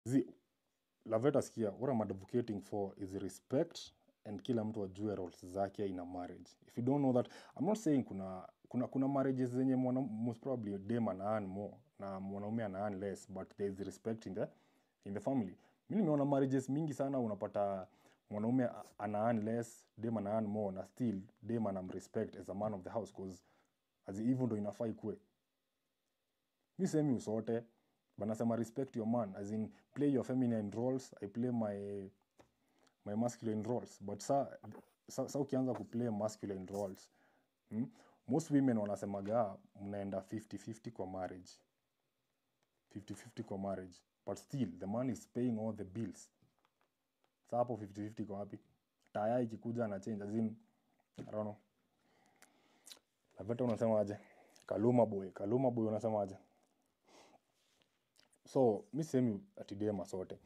zi Laveta sikia, what I'm advocating for is respect and kila mtu ajue roles zake in a marriage. If you don't know that, I'm not saying kuna marriages zenye most probably dem ana earn more na mwanaume ana earn less, but there is respect in the family. Mimi nimeona marriages mingi sana unapata mwanaume ana earn less, dem ana earn more na still dem anamrespect as a man of the house cause as hivyo ndo inafaa ikuwe. Mi semi usote, but nasema respect your man, as in play your feminine roles, I play my masculine roles. But sa ukianza kuplay masculine roles, most women wanasemaga mnaenda 50-50 kwa marriage. 50-50 kwa marriage. But still, the man is paying all the bills. Sa hapo 50-50 kwa wapi? Taya ikikuja na change, as in, I don't know. Laveta unasema aje? Kaluma boy unasema aje? So, mi semi ati dem asote.